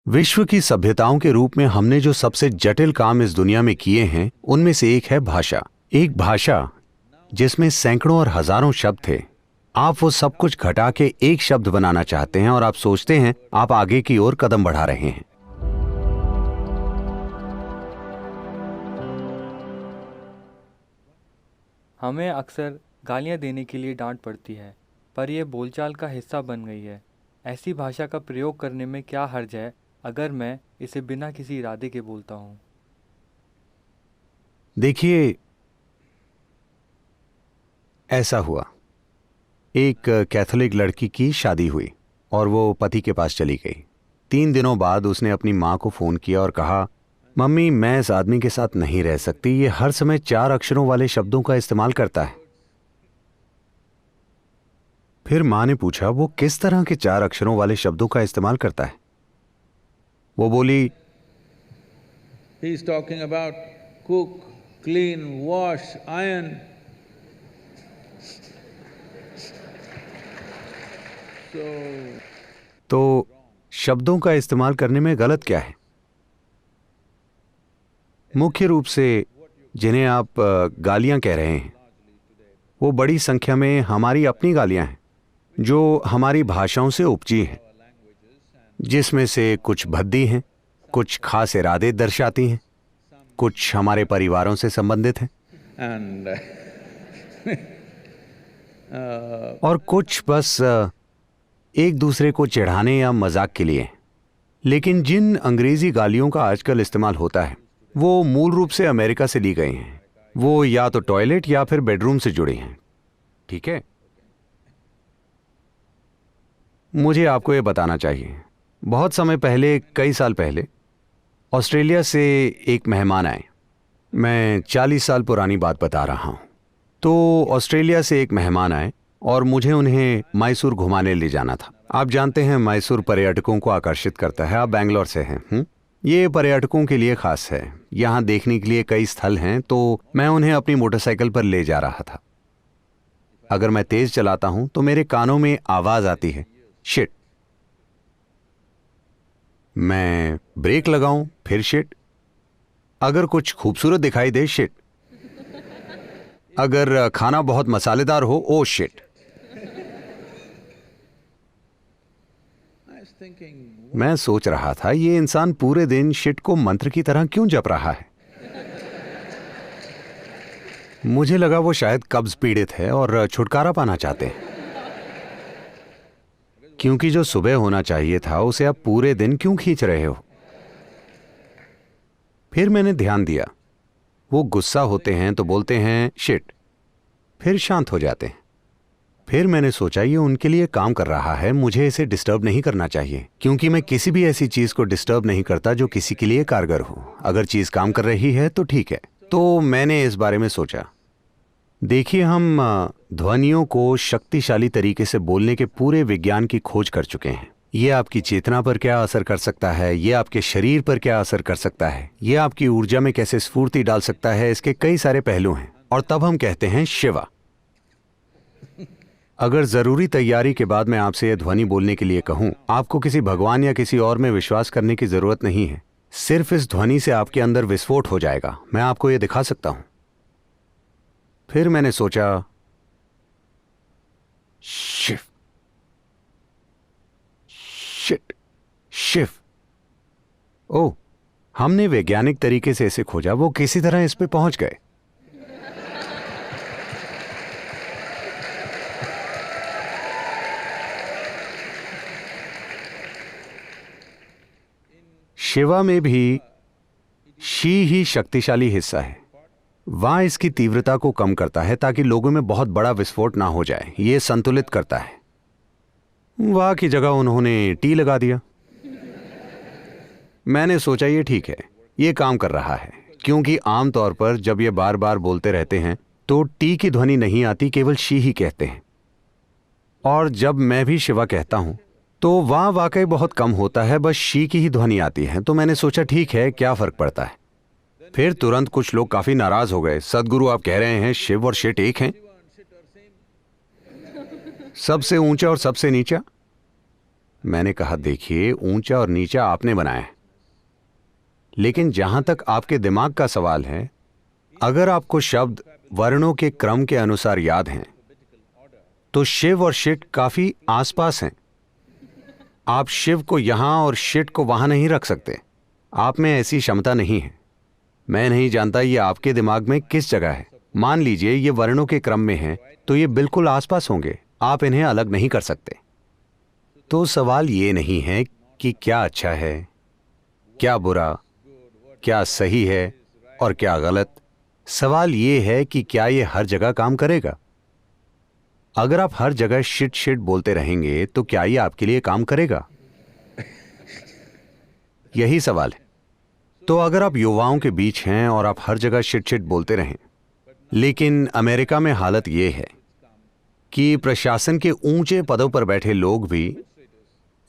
विश्व की सभ्यताओं के रूप में हमने जो सबसे जटिल काम इस दुनिया में किए हैं उनमें से एक है भाषा। एक भाषा जिसमें सैकड़ों और हजारों शब्द थे। आप वो सब कुछ घटा के एक शब्द बनाना चाहते हैं और आप सोचते हैं आप आगे की ओर कदम बढ़ा रहे हैं। हमें अक्सर गालियाँ देने के लिए डांट पड़ती है, पर यह बोलचाल का हिस्सा बन गई है। ऐसी भाषा का प्रयोग करने में क्या हर्ज है अगर मैं इसे बिना किसी इरादे के बोलता हूँ? देखिए, ऐसा हुआ, एक कैथोलिक लड़की की शादी हुई और वो पति के पास चली गई। 3 दिनों बाद उसने अपनी माँ को फोन किया और कहा, मम्मी मैं इस आदमी के साथ नहीं रह सकती, ये हर समय 4 अक्षरों वाले शब्दों का इस्तेमाल करता है। फिर माँ ने पूछा, वो किस तरह के 4 अक्षरों वाले शब्दों का इस्तेमाल करता है? वो बोली, He is talking about cook, clean, wash, iron. तो शब्दों का इस्तेमाल करने में गलत क्या है? मुख्य रूप से जिन्हें आप गालियां कह रहे हैं वो बड़ी संख्या में हमारी अपनी गालियां हैं जो हमारी भाषाओं से उपजी हैं, जिसमें से कुछ भद्दी हैं, कुछ खास इरादे दर्शाती हैं, कुछ हमारे परिवारों से संबंधित हैं And और कुछ बस एक दूसरे को चिढ़ाने या मजाक के लिए। लेकिन जिन अंग्रेजी गालियों का आजकल इस्तेमाल होता है वो मूल रूप से अमेरिका से ली गई हैं। वो या तो टॉयलेट या फिर बेडरूम से जुड़ी हैं। ठीक है, मुझे आपको ये बताना चाहिए, बहुत समय पहले, कई साल पहले ऑस्ट्रेलिया से एक मेहमान आए। मैं 40 साल पुरानी बात बता रहा हूं। तो ऑस्ट्रेलिया से एक मेहमान आए और मुझे उन्हें मैसूर घुमाने ले जाना था। आप जानते हैं मैसूर पर्यटकों को आकर्षित करता है। आप बैंगलोर से हैं। ये पर्यटकों के लिए खास है। यहाँ देखने के लिए कई स्थल हैं, तो मैं उन्हें अपनी मोटरसाइकिल पर ले जा रहा था। अगर मैं तेज चलाता हूं तो मेरे कानों में आवाज आती है, शिट। मैं ब्रेक लगाऊं, फिर शिट। अगर कुछ खूबसूरत दिखाई दे, शिट। अगर खाना बहुत मसालेदार हो, ओ शिट। मैं सोच रहा था ये इंसान पूरे दिन शिट को मंत्र की तरह क्यों जप रहा है। मुझे लगा वो शायद कब्ज पीड़ित है और छुटकारा पाना चाहते हैं, क्योंकि जो सुबह होना चाहिए था उसे आप पूरे दिन क्यों खींच रहे हो। फिर मैंने ध्यान दिया, वो गुस्सा होते हैं तो बोलते हैं शिट, फिर शांत हो जाते हैं। फिर मैंने सोचा ये उनके लिए काम कर रहा है, मुझे इसे डिस्टर्ब नहीं करना चाहिए, क्योंकि मैं किसी भी ऐसी चीज को डिस्टर्ब नहीं करता जो किसी के लिए कारगर हो। अगर चीज काम कर रही है तो ठीक है। तो मैंने इस बारे में सोचा, देखिए, हम ध्वनियों को शक्तिशाली तरीके से बोलने के पूरे विज्ञान की खोज कर चुके हैं। ये आपकी चेतना पर क्या असर कर सकता है, ये आपके शरीर पर क्या असर कर सकता है, ये आपकी ऊर्जा में कैसे स्फूर्ति डाल सकता है, इसके कई सारे पहलू हैं। और तब हम कहते हैं शिवा। अगर जरूरी तैयारी के बाद मैं आपसे यह ध्वनि बोलने के लिए कहूं, आपको किसी भगवान या किसी और में विश्वास करने की जरूरत नहीं है। सिर्फ इस ध्वनि से आपके अंदर विस्फोट हो जाएगा। मैं आपको यह दिखा सकता हूं। फिर मैंने सोचा, शिव, शिट, शिव। ओह, हमने वैज्ञानिक तरीके से इसे खोजा। वो किसी तरह इस पे पहुंच गए। शिवा में भी शी ही शक्तिशाली हिस्सा है। वहां इसकी तीव्रता को कम करता है ताकि लोगों में बहुत बड़ा विस्फोट ना हो जाए। यह संतुलित करता है। वाह की जगह उन्होंने टी लगा दिया। मैंने सोचा ये ठीक है, ये काम कर रहा है, क्योंकि आमतौर पर जब ये बार बार बोलते रहते हैं तो टी की ध्वनि नहीं आती, केवल शी ही कहते हैं। और जब मैं भी शिवा कहता हूं तो वहां वाकई बहुत कम होता है, बस शी की ही ध्वनि आती है। तो मैंने सोचा ठीक है, क्या फर्क पड़ता है। फिर तुरंत कुछ लोग काफी नाराज हो गए। सदगुरु, आप कह रहे हैं शिव और शिट एक हैं? सबसे ऊंचा और सबसे नीचा? मैंने कहा, देखिए, ऊंचा और नीचा आपने बनाया है, लेकिन जहां तक आपके दिमाग का सवाल है, अगर आपको शब्द वर्णों के क्रम के अनुसार याद हैं, तो शिव और शिट काफी आसपास हैं। आप शिव को यहां और शिट को वहां नहीं रख सकते। आप में ऐसी क्षमता नहीं है। मैं नहीं जानता ये आपके दिमाग में किस जगह है। मान लीजिए ये वर्णों के क्रम में हैं, तो ये बिल्कुल आसपास होंगे, आप इन्हें अलग नहीं कर सकते। तो सवाल ये नहीं है कि क्या अच्छा है, क्या बुरा, क्या सही है और क्या गलत। सवाल ये है कि क्या ये हर जगह काम करेगा। अगर आप हर जगह शिट शिट बोलते रहेंगे तो क्या ये आपके लिए काम करेगा? यही सवाल है। तो अगर आप युवाओं के बीच हैं और आप हर जगह शिट शिट बोलते रहें, लेकिन अमेरिका में हालत यह है कि प्रशासन के ऊंचे पदों पर बैठे लोग भी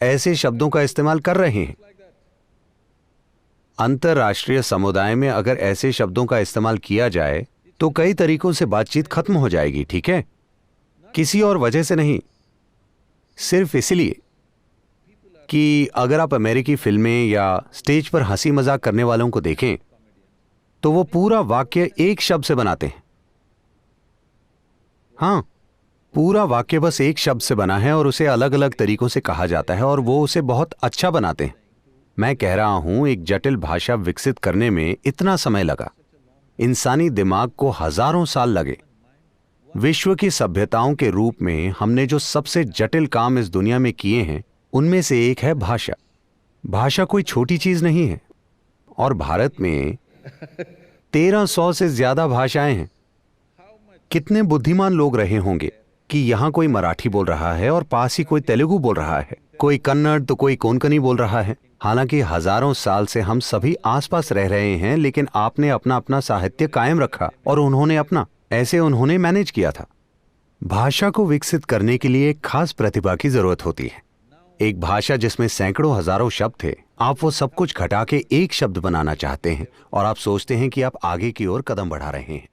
ऐसे शब्दों का इस्तेमाल कर रहे हैं। अंतर्राष्ट्रीय समुदाय में अगर ऐसे शब्दों का इस्तेमाल किया जाए तो कई तरीकों से बातचीत खत्म हो जाएगी, ठीक है? किसी और वजह से नहीं, सिर्फ इसलिए कि अगर आप अमेरिकी फिल्में या स्टेज पर हंसी मजाक करने वालों को देखें तो वो पूरा वाक्य एक शब्द से बनाते हैं। हां, पूरा वाक्य बस एक शब्द से बना है और उसे अलग अलग तरीकों से कहा जाता है और वो उसे बहुत अच्छा बनाते हैं। मैं कह रहा हूं, एक जटिल भाषा विकसित करने में इतना समय लगा, इंसानी दिमाग को हजारों साल लगे। विश्व की सभ्यताओं के रूप में हमने जो सबसे जटिल काम इस दुनिया में किए हैं, उनमें से एक है भाषा। भाषा कोई छोटी चीज नहीं है। और भारत में 1300 से ज्यादा भाषाएं हैं। कितने बुद्धिमान लोग रहे होंगे कि यहां कोई मराठी बोल रहा है और पास ही कोई तेलुगु बोल रहा है, कोई कन्नड़ तो कोई कोंकणी बोल रहा है। हालांकि हजारों साल से हम सभी आसपास रह रहे हैं, लेकिन आपने अपना अपना साहित्य कायम रखा और उन्होंने अपना। ऐसे उन्होंने मैनेज किया था। भाषा को विकसित करने के लिए एक खास प्रतिभा की जरूरत होती है। एक भाषा जिसमें सैकड़ों हजारों शब्द थे, आप वो सब कुछ घटा के एक शब्द बनाना चाहते हैं और आप सोचते हैं कि आप आगे की ओर कदम बढ़ा रहे हैं।